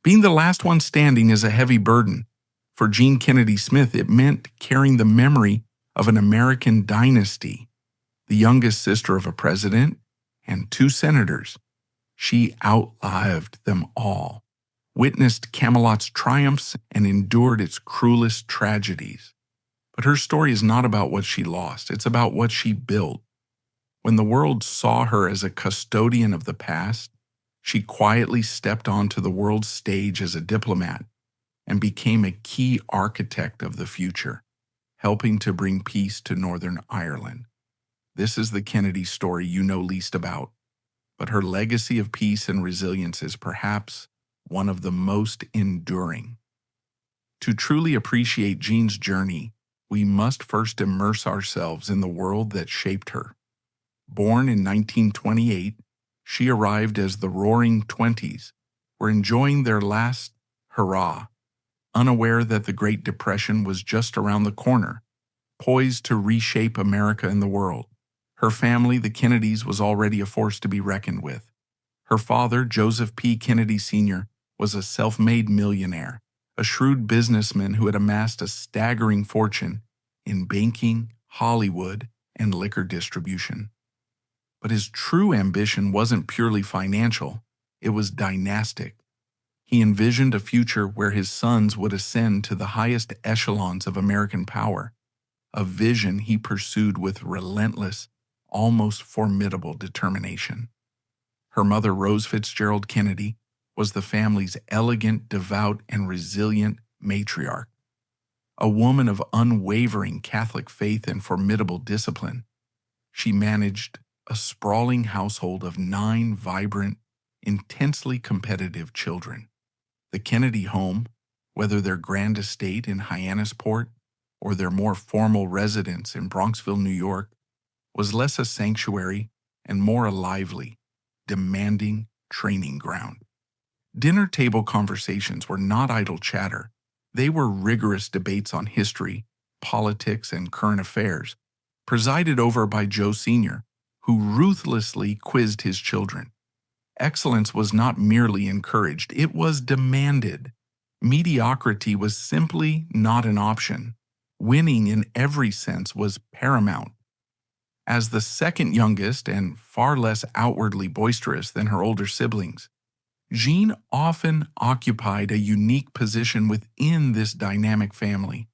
Being the last one standing is a heavy burden. For Jean Kennedy Smith, it meant carrying the memory of an American dynasty, the youngest sister of a president and two senators. She outlived them all, witnessed Camelot's triumphs, and endured its cruelest tragedies. But her story is not about what she lost, it's about what she built. When the world saw her as a custodian of the past, she quietly stepped onto the world's stage as a diplomat and became a key architect of the future, helping to bring peace to Northern Ireland. This is the Kennedy story you know least about, but her legacy of peace and resilience is perhaps one of the most enduring. To truly appreciate Jean's journey, we must first immerse ourselves in the world that shaped her. Born in 1928, she arrived as the Roaring Twenties were enjoying their last hurrah, unaware that the Great Depression was just around the corner, poised to reshape America and the world. Her family, the Kennedys, was already a force to be reckoned with. Her father, Joseph P. Kennedy Sr., was a self-made millionaire, a shrewd businessman who had amassed a staggering fortune in banking, Hollywood, and liquor distribution. But his true ambition wasn't purely financial, it was dynastic. He envisioned a future where his sons would ascend to the highest echelons of American power, a vision he pursued with relentless, almost formidable determination. Her mother, Rose Fitzgerald Kennedy, was the family's elegant, devout, and resilient matriarch. A woman of unwavering Catholic faith and formidable discipline, she managed a sprawling household of 9 vibrant, intensely competitive children. The Kennedy home, whether their grand estate in Hyannisport or their more formal residence in Bronxville, New York, was less a sanctuary and more a lively, demanding training ground. Dinner table conversations were not idle chatter. They were rigorous debates on history, politics, and current affairs, presided over by Joe Sr., who ruthlessly quizzed his children. Excellence was not merely encouraged, it was demanded. Mediocrity was simply not an option. Winning in every sense was paramount. As the second youngest and far less outwardly boisterous than her older siblings, Jean often occupied a unique position within this dynamic family.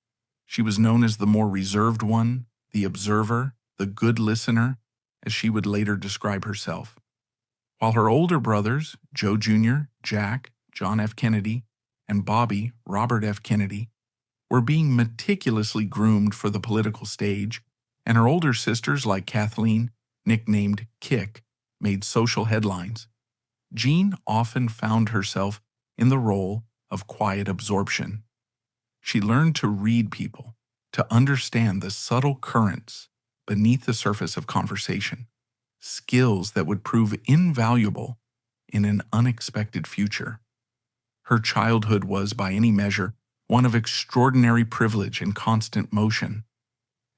She was known as the more reserved one, the observer, the good listener, as she would later describe herself. While her older brothers, Joe Jr., Jack, John F. Kennedy, and Bobby, Robert F. Kennedy, were being meticulously groomed for the political stage, and her older sisters like Kathleen, nicknamed Kick, made social headlines, Jean often found herself in the role of quiet absorption. She learned to read people, to understand the subtle currents beneath the surface of conversation, skills that would prove invaluable in an unexpected future. Her childhood was, by any measure, one of extraordinary privilege and constant motion.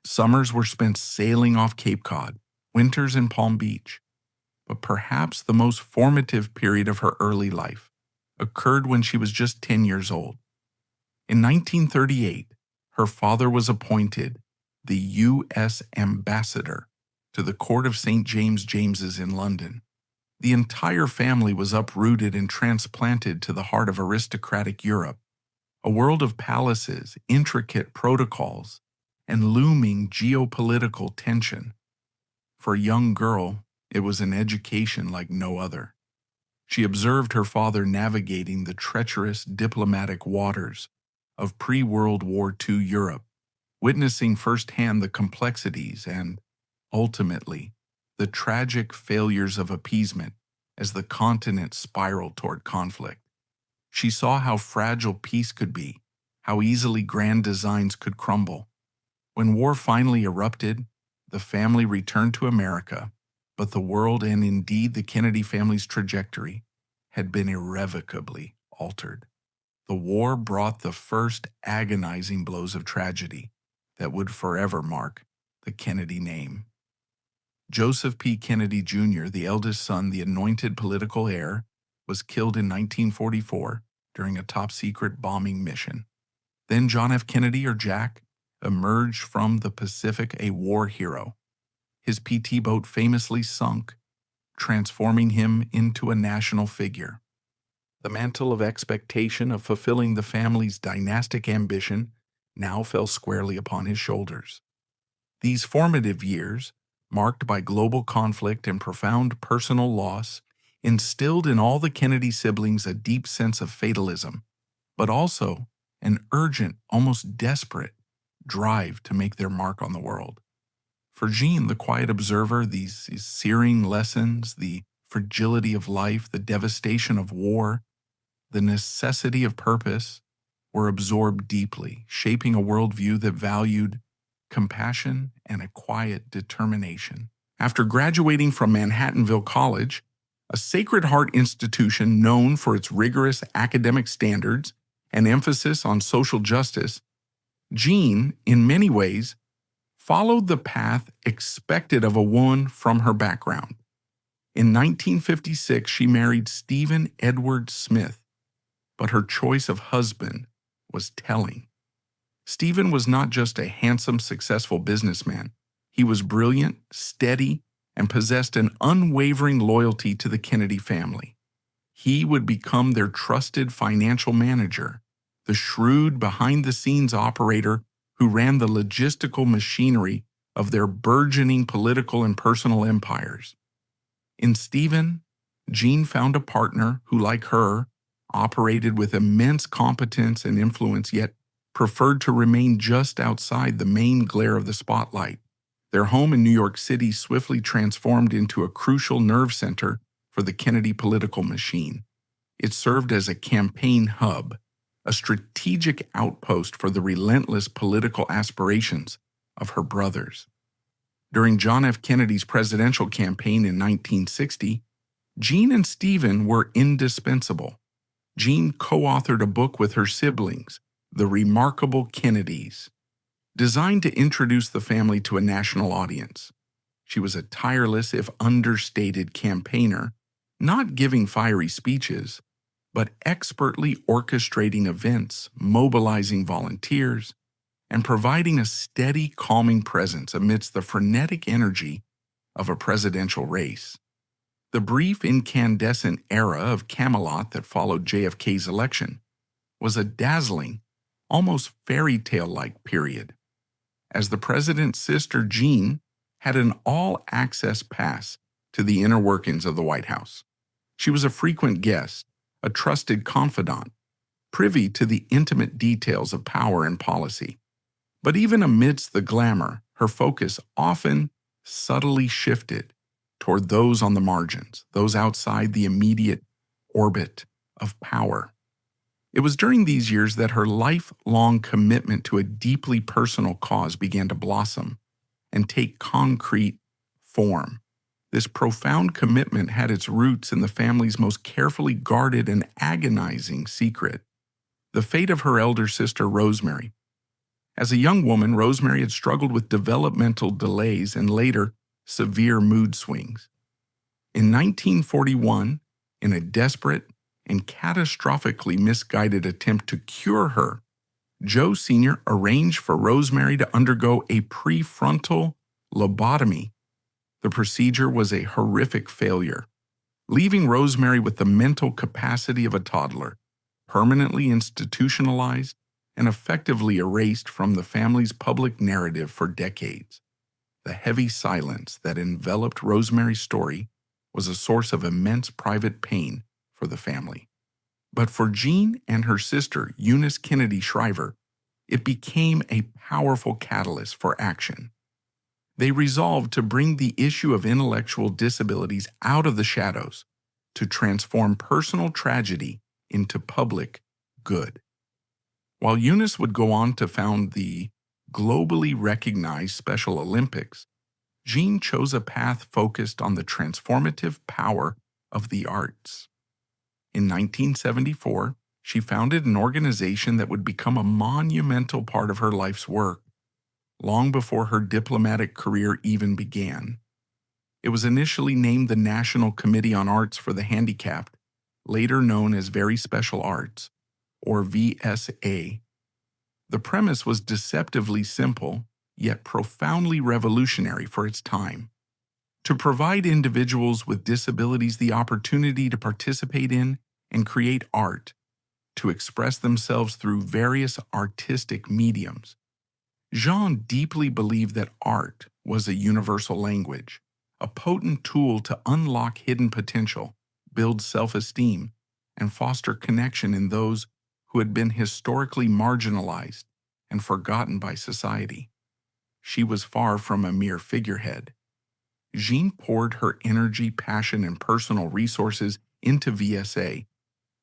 Summers were spent sailing off Cape Cod, winters in Palm Beach. But perhaps the most formative period of her early life occurred when she was just 10 years old. In 1938, her father was appointed the U.S. ambassador to the court of St. James's in London. The entire family was uprooted and transplanted to the heart of aristocratic Europe, a world of palaces, intricate protocols, and looming geopolitical tension. For a young girl, it was an education like no other. She observed her father navigating the treacherous diplomatic waters of pre-World War II Europe, witnessing firsthand the complexities and, ultimately, the tragic failures of appeasement as the continent spiraled toward conflict. She saw how fragile peace could be, how easily grand designs could crumble. When war finally erupted, the family returned to America, but the world and indeed the Kennedy family's trajectory had been irrevocably altered. The war brought the first agonizing blows of tragedy that would forever mark the Kennedy name. Joseph P. Kennedy Jr., the eldest son, the anointed political heir, was killed in 1944 during a top-secret bombing mission. Then John F. Kennedy, or Jack, emerged from the Pacific a war hero. His PT boat famously sunk, transforming him into a national figure. The mantle of expectation of fulfilling the family's dynastic ambition now fell squarely upon his shoulders. These formative years, marked by global conflict and profound personal loss, instilled in all the Kennedy siblings a deep sense of fatalism, but also an urgent, almost desperate, drive to make their mark on the world. For Jean, the quiet observer, these searing lessons, the fragility of life, the devastation of war, the necessity of purpose, were absorbed deeply, shaping a worldview that valued compassion and a quiet determination. After graduating from Manhattanville College, a Sacred Heart institution known for its rigorous academic standards and emphasis on social justice, Jean, in many ways, followed the path expected of a woman from her background. In 1956, she married Stephen Edward Smith, but her choice of husband was telling. Stephen was not just a handsome, successful businessman. He was brilliant, steady, and possessed an unwavering loyalty to the Kennedy family. He would become their trusted financial manager, the shrewd behind-the-scenes operator who ran the logistical machinery of their burgeoning political and personal empires. In Stephen, Jean found a partner who, like her, operated with immense competence and influence, yet preferred to remain just outside the main glare of the spotlight. Their home in New York City swiftly transformed into a crucial nerve center for the Kennedy political machine. It served as a campaign hub, a strategic outpost for the relentless political aspirations of her brothers. During John F. Kennedy's presidential campaign in 1960, Jean and Stephen were indispensable. Jean co-authored a book with her siblings, The Remarkable Kennedys, designed to introduce the family to a national audience. She was a tireless, if understated, campaigner, not giving fiery speeches, but expertly orchestrating events, mobilizing volunteers, and providing a steady, calming presence amidst the frenetic energy of a presidential race. The brief, incandescent era of Camelot that followed JFK's election was a dazzling, almost fairy tale-like period, as the president's sister Jean had an all-access pass to the inner workings of the White House. She was a frequent guest, a trusted confidant, privy to the intimate details of power and policy. But even amidst the glamour, her focus often subtly shifted toward those on the margins, those outside the immediate orbit of power. It was during these years that her lifelong commitment to a deeply personal cause began to blossom and take concrete form. This profound commitment had its roots in the family's most carefully guarded and agonizing secret, the fate of her elder sister, Rosemary. As a young woman, Rosemary had struggled with developmental delays and later severe mood swings. In 1941, in a desperate and catastrophically misguided attempt to cure her, Joe Sr. arranged for Rosemary to undergo a prefrontal lobotomy. The procedure was a horrific failure, leaving Rosemary with the mental capacity of a toddler, permanently institutionalized and effectively erased from the family's public narrative for decades. The heavy silence that enveloped Rosemary's story was a source of immense private pain for the family. But for Jean and her sister, Eunice Kennedy Shriver, it became a powerful catalyst for action. They resolved to bring the issue of intellectual disabilities out of the shadows, to transform personal tragedy into public good. While Eunice would go on to found the globally recognized Special Olympics, Jean chose a path focused on the transformative power of the arts. In 1974, she founded an organization that would become a monumental part of her life's work, long before her diplomatic career even began. It was initially named the National Committee on Arts for the Handicapped, later known as Very Special Arts, or VSA. The premise was deceptively simple, yet profoundly revolutionary for its time. To provide individuals with disabilities the opportunity to participate in and create art, to express themselves through various artistic mediums. Jean deeply believed that art was a universal language, a potent tool to unlock hidden potential, build self-esteem, and foster connection in those who had been historically marginalized and forgotten by society. She was far from a mere figurehead. Jean poured her energy, passion, and personal resources into VSA,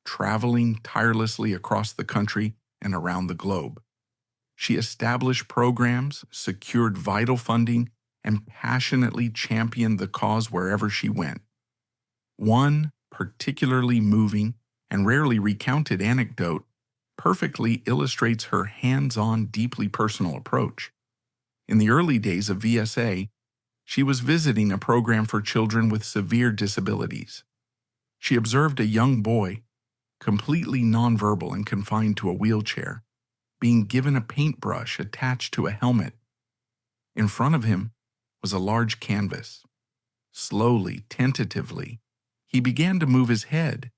traveling tirelessly across the country and around the globe. She established programs, secured vital funding, and passionately championed the cause wherever she went. One particularly moving and rarely recounted anecdote perfectly illustrates her hands-on, deeply personal approach. In the early days of VSA, she was visiting a program for children with severe disabilities. She observed a young boy, completely nonverbal and confined to a wheelchair, being given a paintbrush attached to a helmet. In front of him was a large canvas. Slowly, tentatively, he began to move his head,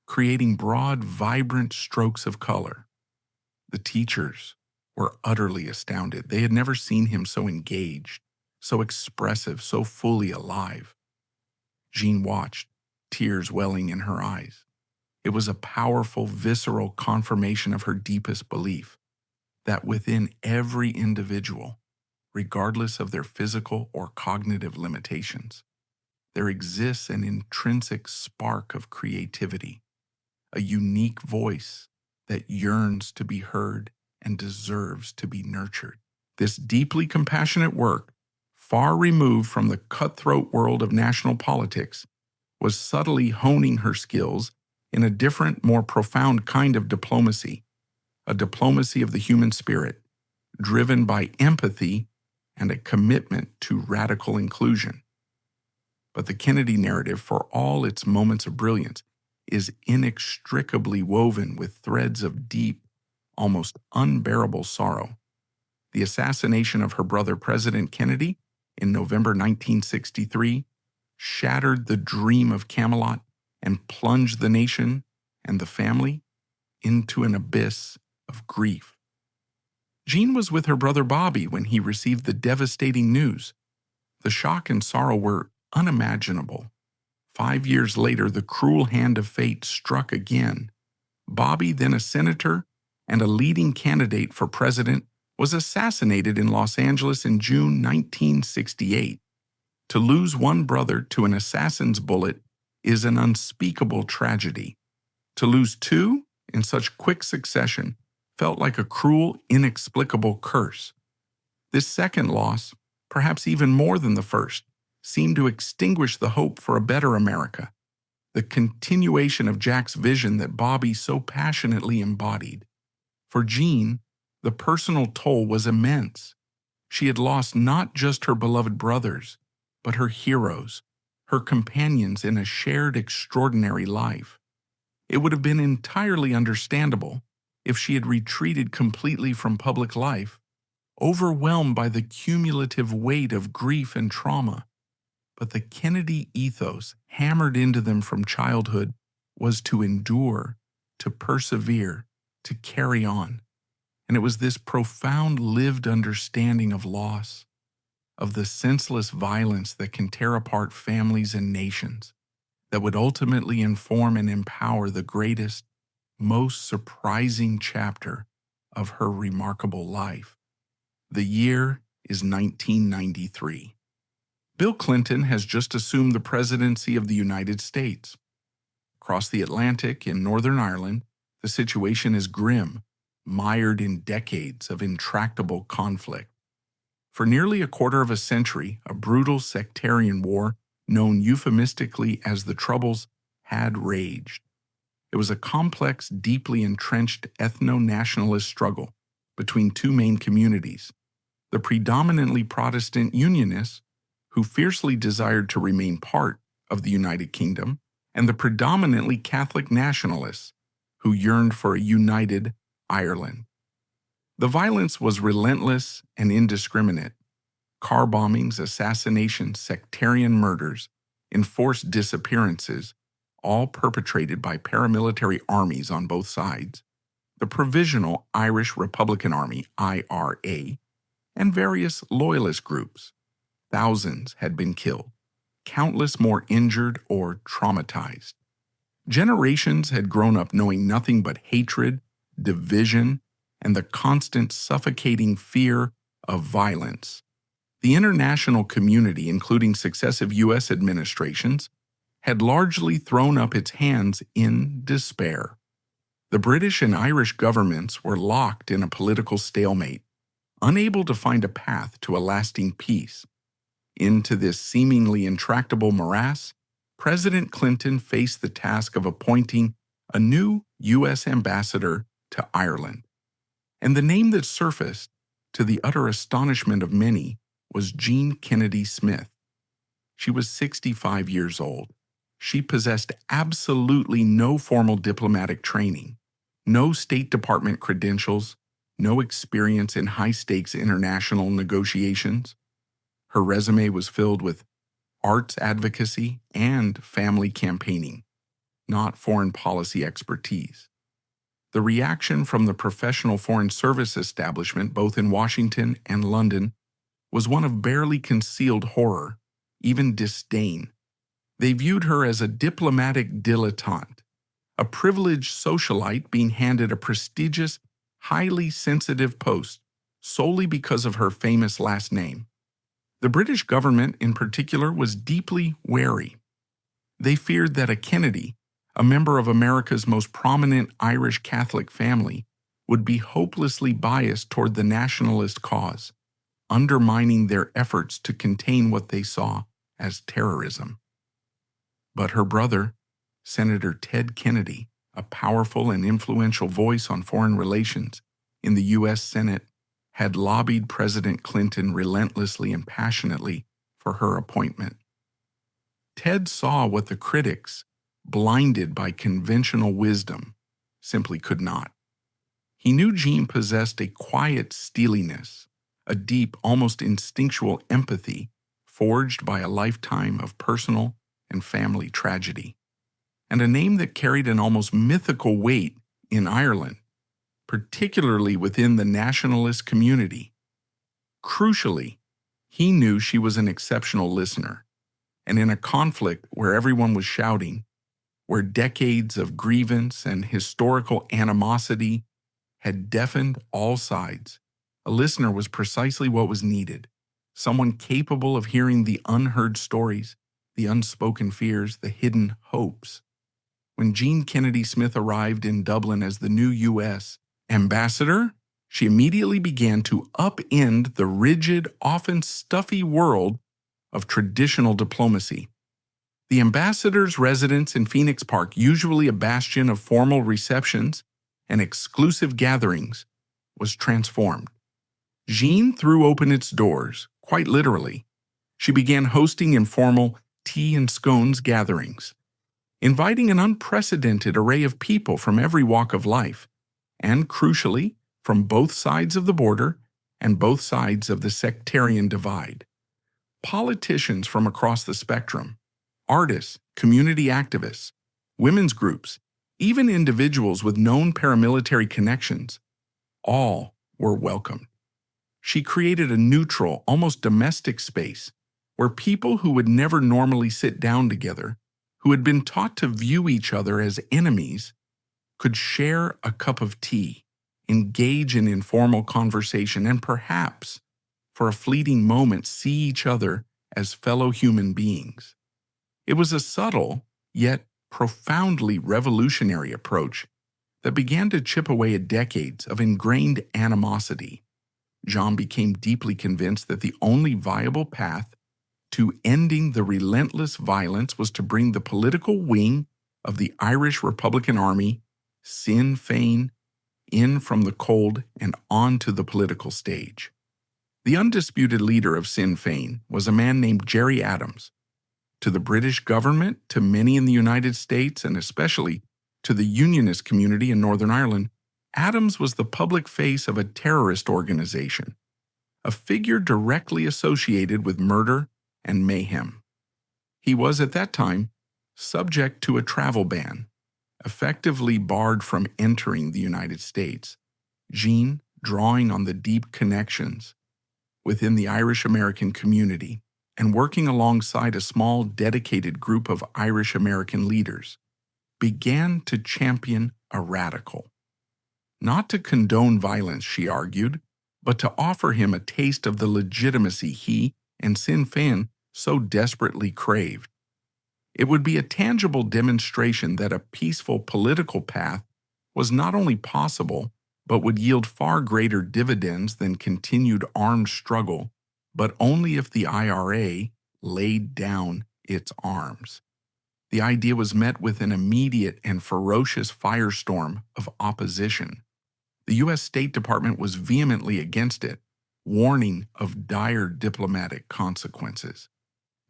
creating broad, vibrant strokes of color. The teachers were utterly astounded. They had never seen him so engaged, so expressive, so fully alive. Jean watched, tears welling in her eyes. It was a powerful, visceral confirmation of her deepest belief that within every individual, regardless of their physical or cognitive limitations, there exists an intrinsic spark of creativity, a unique voice that yearns to be heard and deserves to be nurtured. This deeply compassionate work, far removed from the cutthroat world of national politics, was subtly honing her skills in a different, more profound kind of diplomacy, a diplomacy of the human spirit, driven by empathy and a commitment to radical inclusion. But the Kennedy narrative, for all its moments of brilliance, is inextricably woven with threads of deep, almost unbearable sorrow. The assassination of her brother, President Kennedy, in November 1963, shattered the dream of Camelot and plunged the nation and the family into an abyss of grief. Jean was with her brother Bobby when he received the devastating news. The shock and sorrow were unimaginable. 5 years later, the cruel hand of fate struck again. Bobby, then a senator and a leading candidate for president, was assassinated in Los Angeles in June 1968. To lose one brother to an assassin's bullet is an unspeakable tragedy. To lose two in such quick succession felt like a cruel, inexplicable curse. This second loss, perhaps even more than the first, seemed to extinguish the hope for a better America, the continuation of Jack's vision that Bobby so passionately embodied. For Jean, the personal toll was immense. She had lost not just her beloved brothers, but her heroes, her companions in a shared extraordinary life. It would have been entirely understandable if she had retreated completely from public life, overwhelmed by the cumulative weight of grief and trauma. But the Kennedy ethos, hammered into them from childhood, was to endure, to persevere, to carry on. And it was this profound lived understanding of loss, of the senseless violence that can tear apart families and nations, that would ultimately inform and empower the greatest, most surprising chapter of her remarkable life. The year is 1993. Bill Clinton has just assumed the presidency of the United States. Across the Atlantic in Northern Ireland, the situation is grim, mired in decades of intractable conflict. For nearly a quarter of a century, a brutal sectarian war, known euphemistically as the Troubles, had raged. It was a complex, deeply entrenched ethno-nationalist struggle between two main communities: the predominantly Protestant Unionists, who fiercely desired to remain part of the United Kingdom, and the predominantly Catholic nationalists, who yearned for a united Ireland. The violence was relentless and indiscriminate. Car bombings, assassinations, sectarian murders, enforced disappearances, all perpetrated by paramilitary armies on both sides, the Provisional Irish Republican Army, IRA, and various loyalist groups. Thousands had been killed, countless more injured or traumatized. Generations had grown up knowing nothing but hatred, division, and the constant suffocating fear of violence. The international community, including successive U.S. administrations, had largely thrown up its hands in despair. The British and Irish governments were locked in a political stalemate, unable to find a path to a lasting peace. Into this seemingly intractable morass, President Clinton faced the task of appointing a new U.S. ambassador to Ireland. And the name that surfaced, to the utter astonishment of many, was Jean Kennedy Smith. She was 65 years old. She possessed absolutely no formal diplomatic training, no State Department credentials, no experience in high-stakes international negotiations. Her resume was filled with arts advocacy and family campaigning, not foreign policy expertise. The reaction from the professional foreign service establishment, both in Washington and London, was one of barely concealed horror, even disdain. They viewed her as a diplomatic dilettante, a privileged socialite being handed a prestigious, highly sensitive post solely because of her famous last name. The British government, in particular, was deeply wary. They feared that a Kennedy, a member of America's most prominent Irish Catholic family, would be hopelessly biased toward the nationalist cause, undermining their efforts to contain what they saw as terrorism. But her brother, Senator Ted Kennedy, a powerful and influential voice on foreign relations in the U.S. Senate, had lobbied President Clinton relentlessly and passionately for her appointment. Ted saw what the critics, blinded by conventional wisdom, simply could not. He knew Jean possessed a quiet steeliness, a deep, almost instinctual empathy forged by a lifetime of personal and family tragedy, and a name that carried an almost mythical weight in Ireland, particularly within the nationalist community. Crucially, he knew she was an exceptional listener, and in a conflict where everyone was shouting, where decades of grievance and historical animosity had deafened all sides, a listener was precisely what was needed, someone capable of hearing the unheard stories, the unspoken fears, the hidden hopes. When Jean Kennedy Smith arrived in Dublin as the new U.S. ambassador, she immediately began to upend the rigid, often stuffy world of traditional diplomacy. The ambassador's residence in Phoenix Park, usually a bastion of formal receptions and exclusive gatherings, was transformed. Jean threw open its doors, quite literally. She began hosting informal tea and scones gatherings, inviting an unprecedented array of people from every walk of life, and crucially, from both sides of the border and both sides of the sectarian divide. Politicians from across the spectrum, artists, community activists, women's groups, even individuals with known paramilitary connections, all were welcomed. She created a neutral, almost domestic space where people who would never normally sit down together, who had been taught to view each other as enemies, could share a cup of tea, engage in informal conversation, and perhaps, for a fleeting moment, see each other as fellow human beings. It was a subtle, yet profoundly revolutionary approach that began to chip away at decades of ingrained animosity. Jean became deeply convinced that the only viable path to ending the relentless violence was to bring the political wing of the Irish Republican Army, Sinn Féin, in from the cold and onto the political stage. The undisputed leader of Sinn Féin was a man named Gerry Adams. To the British government, to many in the United States, and especially To the Unionist community in Northern Ireland, Adams was the public face of a terrorist organization, a figure directly associated with murder and mayhem. He was at that time subject to a travel ban, effectively barred from entering the United States. Jean, drawing on the deep connections within the Irish-American community and working alongside a small, dedicated group of Irish-American leaders, began to champion a radical. Not to condone violence, she argued, but to offer him a taste of the legitimacy he and Sinn Féin so desperately craved. It would be a tangible demonstration that a peaceful political path was not only possible, but would yield far greater dividends than continued armed struggle, but only if the IRA laid down its arms. The idea was met with an immediate and ferocious firestorm of opposition. The U.S. State Department was vehemently against it, warning of dire diplomatic consequences.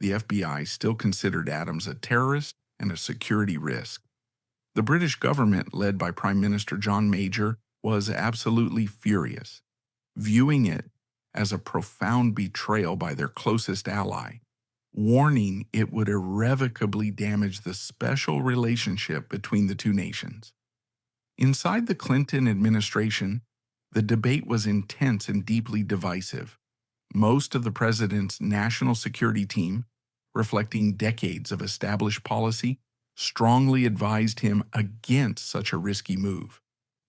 The FBI still considered Adams a terrorist and a security risk. The British government, led by Prime Minister John Major, was absolutely furious, viewing it as a profound betrayal by their closest ally, warning it would irrevocably damage the special relationship between the two nations. Inside the Clinton administration, the debate was intense and deeply divisive. Most of the president's national security team, reflecting decades of established policy, strongly advised him against such a risky move.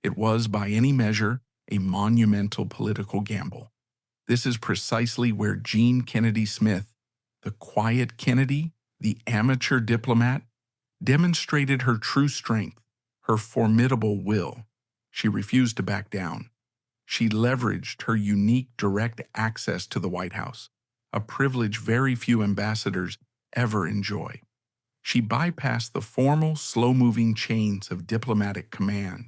It was, by any measure, a monumental political gamble. This is precisely where Jean Kennedy Smith, the quiet Kennedy, the amateur diplomat, demonstrated her true strength, her formidable will. She refused to back down. She leveraged her unique direct access to the White House, a privilege very few ambassadors ever enjoy. She bypassed the formal, slow-moving chains of diplomatic command.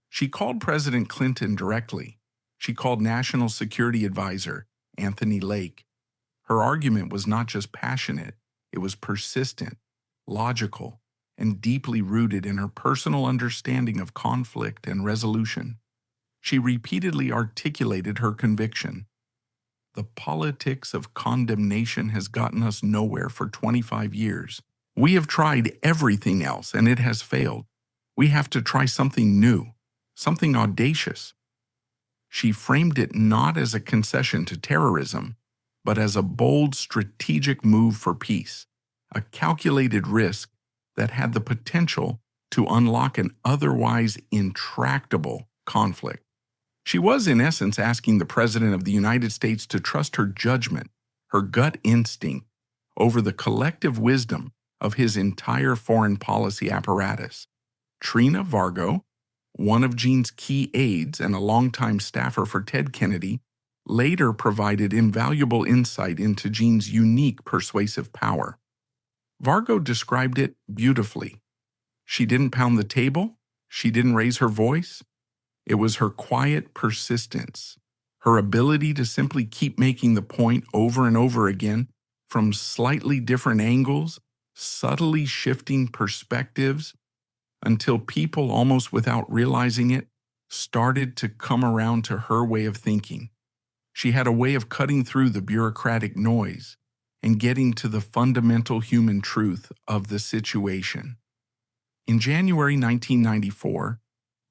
She called President Clinton directly. She called National Security Advisor Anthony Lake. Her argument was not just passionate, it was persistent, logical, and deeply rooted in her personal understanding of conflict and resolution. She repeatedly articulated her conviction. The politics of condemnation has gotten us nowhere for 25 years. We have tried everything else and it has failed. We have to try something new, something audacious. She framed it not as a concession to terrorism, but as a bold strategic move for peace, a calculated risk that had the potential to unlock an otherwise intractable conflict. She was, in essence, asking the President of the United States to trust her judgment, her gut instinct, over the collective wisdom of his entire foreign policy apparatus. Trina Vargo, one of Jean's key aides and a longtime staffer for Ted Kennedy, later provided invaluable insight into Jean's unique persuasive power. Vargo described it beautifully. She didn't pound the table. She didn't raise her voice. It was her quiet persistence, her ability to simply keep making the point over and over again from slightly different angles, subtly shifting perspectives, until people, almost without realizing it, started to come around to her way of thinking. She had a way of cutting through the bureaucratic noise and getting to the fundamental human truth of the situation. In January 1994,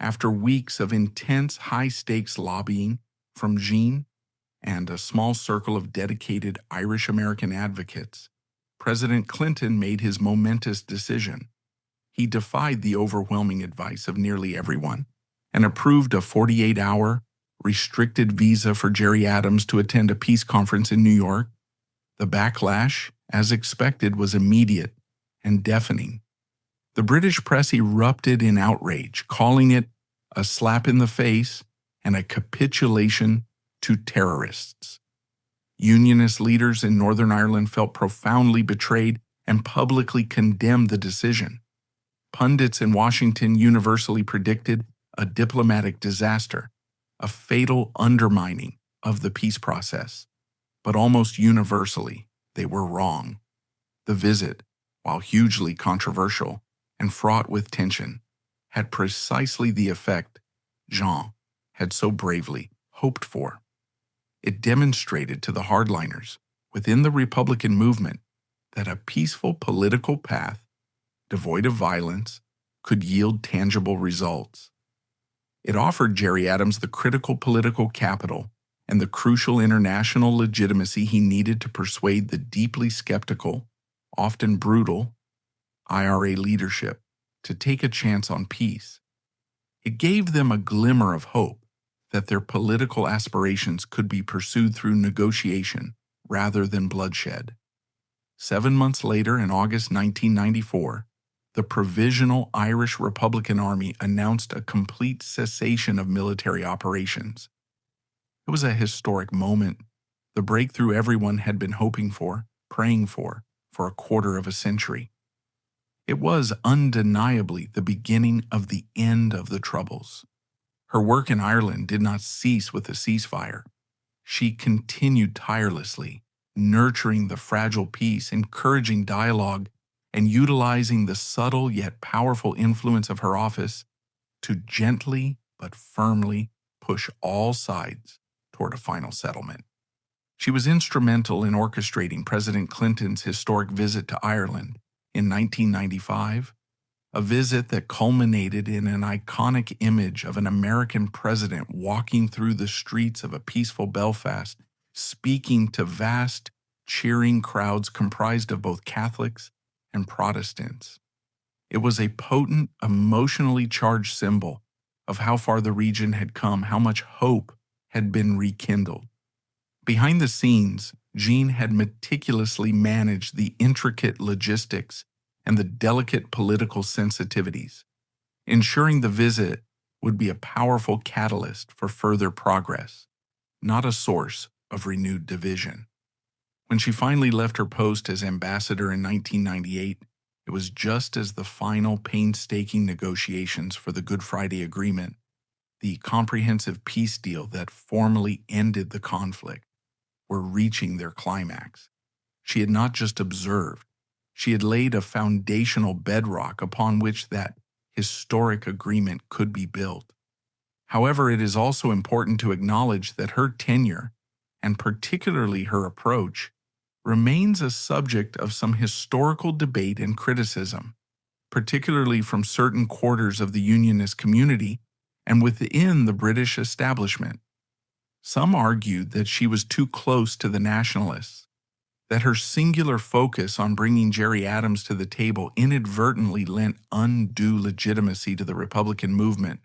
after weeks of intense high-stakes lobbying from Jean and a small circle of dedicated Irish-American advocates, President Clinton made his momentous decision. He defied the overwhelming advice of nearly everyone and approved a 48-hour, restricted visa for Gerry Adams to attend a peace conference in New York. The backlash, as expected, was immediate and deafening. The British press erupted in outrage, calling it a slap in the face and a capitulation to terrorists. Unionist leaders in Northern Ireland felt profoundly betrayed and publicly condemned the decision. Pundits in Washington universally predicted a diplomatic disaster, a fatal undermining of the peace process. But almost universally, they were wrong. The visit, while hugely controversial and fraught with tension, had precisely the effect Jean had so bravely hoped for. It demonstrated to the hardliners within the Republican movement that a peaceful political path, devoid of violence, could yield tangible results. It offered Gerry Adams the critical political capital and the crucial international legitimacy he needed to persuade the deeply skeptical, often brutal, IRA leadership to take a chance on peace. It gave them a glimmer of hope that their political aspirations could be pursued through negotiation rather than bloodshed. 7 months later, in August 1994, the Provisional Irish Republican Army announced a complete cessation of military operations. It was a historic moment, the breakthrough everyone had been hoping for, praying for a quarter of a century. It was undeniably the beginning of the end of the Troubles. Her work in Ireland did not cease with the ceasefire. She continued tirelessly, nurturing the fragile peace, encouraging dialogue, and utilizing the subtle yet powerful influence of her office to gently but firmly push all sides toward a final settlement. She was instrumental in orchestrating President Clinton's historic visit to Ireland in 1995, a visit that culminated in an iconic image of an American president walking through the streets of a peaceful Belfast, speaking to vast, cheering crowds comprised of both Catholics and Protestants. It was a potent, emotionally charged symbol of how far the region had come, how much hope had been rekindled. Behind the scenes, Jean had meticulously managed the intricate logistics and the delicate political sensitivities, ensuring the visit would be a powerful catalyst for further progress, not a source of renewed division. When she finally left her post as ambassador in 1998, it was just as the final painstaking negotiations for the Good Friday Agreement, the comprehensive peace deal that formally ended the conflict, were reaching their climax. She had not just observed, she had laid a foundational bedrock upon which that historic agreement could be built. However, it is also important to acknowledge that her tenure, and particularly her approach, remains a subject of some historical debate and criticism, particularly from certain quarters of the Unionist community and within the British establishment. Some argued that she was too close to the nationalists, that her singular focus on bringing Gerry Adams to the table inadvertently lent undue legitimacy to the Republican movement,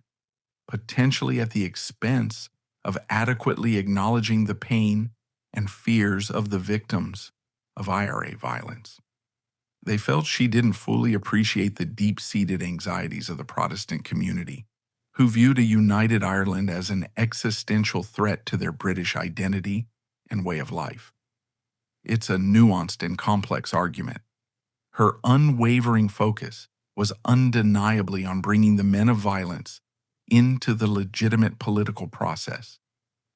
potentially at the expense of adequately acknowledging the pain and fears of the victims of IRA violence. They felt she didn't fully appreciate the deep-seated anxieties of the Protestant community, who viewed a united Ireland as an existential threat to their British identity and way of life. It's a nuanced and complex argument. Her unwavering focus was undeniably on bringing the men of violence into the legitimate political process,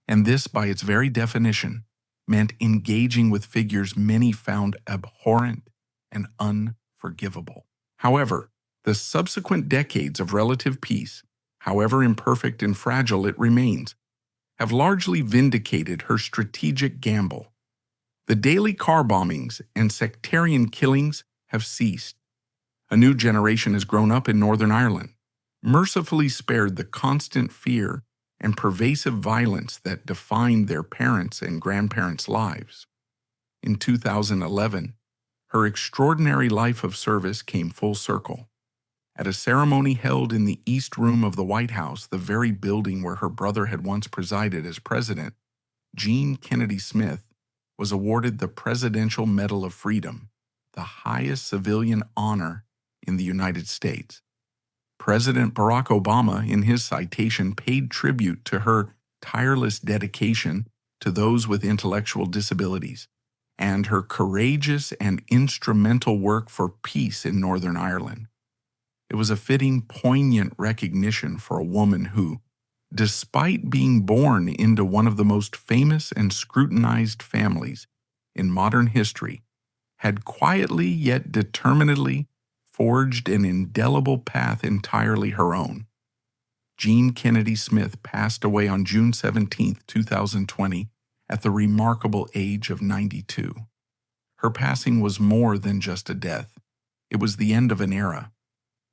and this, by its very definition, meant engaging with figures many found abhorrent and unforgivable. However, the subsequent decades of relative peace, however imperfect and fragile it remains, have largely vindicated her strategic gamble. The daily car bombings and sectarian killings have ceased. A new generation has grown up in Northern Ireland, mercifully spared the constant fear and pervasive violence that defined their parents' and grandparents' lives. In 2011, her extraordinary life of service came full circle. At a ceremony held in the East Room of the White House, the very building where her brother had once presided as president, Jean Kennedy Smith was awarded the Presidential Medal of Freedom, the highest civilian honor in the United States. President Barack Obama, in his citation, paid tribute to her tireless dedication to those with intellectual disabilities and her courageous and instrumental work for peace in Northern Ireland. It was a fitting, poignant recognition for a woman who, despite being born into one of the most famous and scrutinized families in modern history, had quietly yet determinedly forged an indelible path entirely her own. Jean Kennedy Smith passed away on June 17, 2020, at the remarkable age of 92. Her passing was more than just a death. It was the end of an era.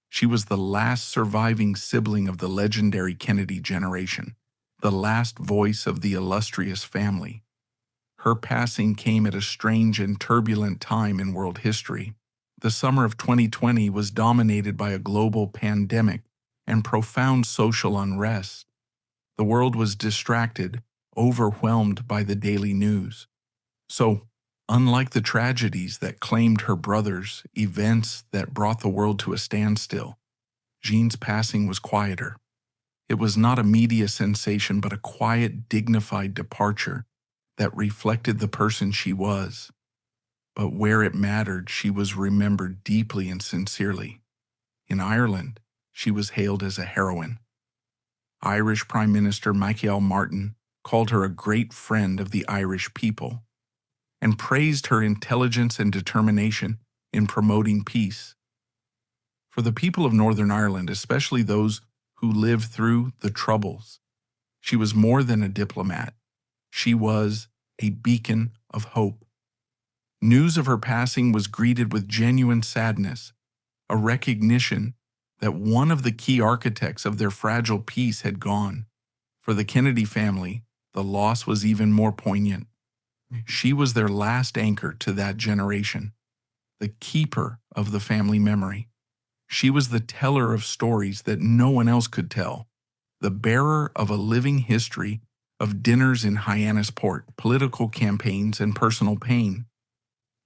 She was the last surviving sibling of the legendary Kennedy generation, the last voice of the illustrious family. Her passing came at a strange and turbulent time in world history. The summer of 2020 was dominated by a global pandemic and profound social unrest. The world was distracted, overwhelmed by the daily news. So, unlike the tragedies that claimed her brothers, events that brought the world to a standstill, Jean's passing was quieter. It was not a media sensation, but a quiet, dignified departure that reflected the person she was. But where it mattered, she was remembered deeply and sincerely. In Ireland, she was hailed as a heroine. Irish Prime Minister Michael Martin called her a great friend of the Irish people and praised her intelligence and determination in promoting peace. For the people of Northern Ireland, especially those who lived through the Troubles, she was more than a diplomat. She was a beacon of hope. News of her passing was greeted with genuine sadness, a recognition that one of the key architects of their fragile peace had gone. For the Kennedy family, the loss was even more poignant. She was their last anchor to that generation, the keeper of the family memory. She was the teller of stories that no one else could tell, the bearer of a living history of dinners in Hyannisport, political campaigns, and personal pain.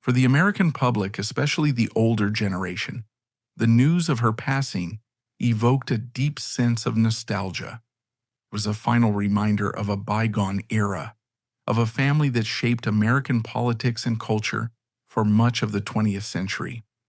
For the American public, especially the older generation, the news of her passing evoked a deep sense of nostalgia. It was a final reminder of a bygone era, of a family that shaped American politics and culture for much of the 20th century.